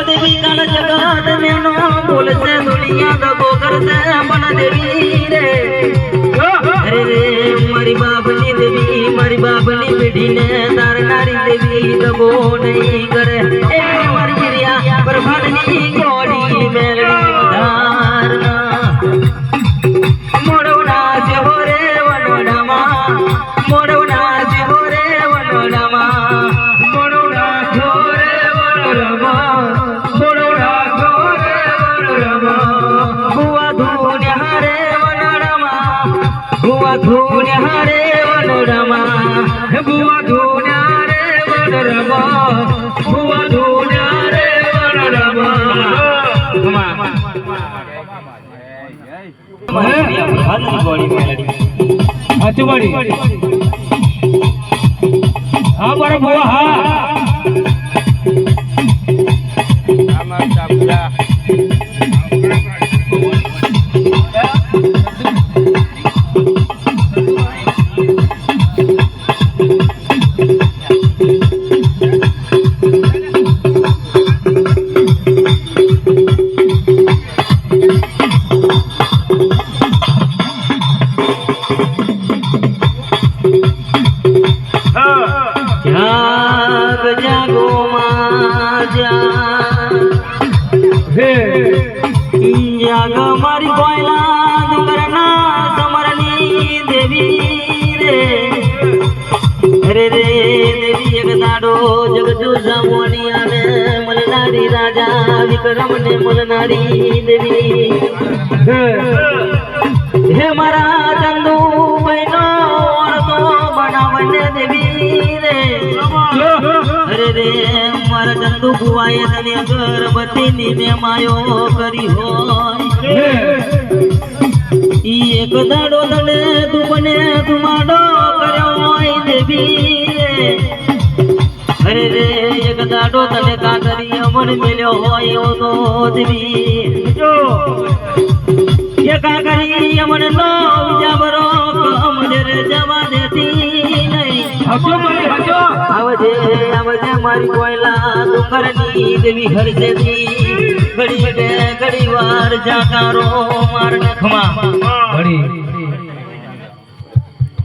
देवी काल जगत में नो बोल से दुनिया दबो कर से अपन देवी रे अरे रे मारी बाबनी देवी मारी बाबनी बेटी ने तार नारी देवी दबो नहीं करे ए मारी गिरिया बर्बादनी कोड़ी मेलड़ी धारना मोड़ना से हो रे वनोडमा मोड़ना से हो रे वनोडमा मोड़ना छोरे वनोडमा मोड़ना छोरे वनोडमा बुआ धूने हरे वनोडमा बुआ धूने हरे वनोडमा बुआ धूने हरे वनोडमा बुआ धूने हरे वनोडमा हाँ बड़ा बुआ हाँ जागो जाग मारी कोयला दुकरना समरनी देवी रे अरे रे देवी एक दाडो जगजू जामोनी आने मलनारी राजा विक्रम ने मलनारी देवी हे मारा चंदू बहनो तो बनावने देवी रे अरे रे मारा चंदू बुआए तने अगरबत्ती नी में मायो करी हो एक दाडो तने तू बने तुमाडो कर्यो होय देवी रे अरे रे एक दाडो तने का करी अमन मिल्यो होय ओ तो देवी ये का करी अमन नो विजाबरो कमजर जवा देती नहीं हजो आवजे आवजे मारी कोयला दुकरनी देवी हर देती घड़ी घड़ी वार जाकारो मारने खमा घड़ी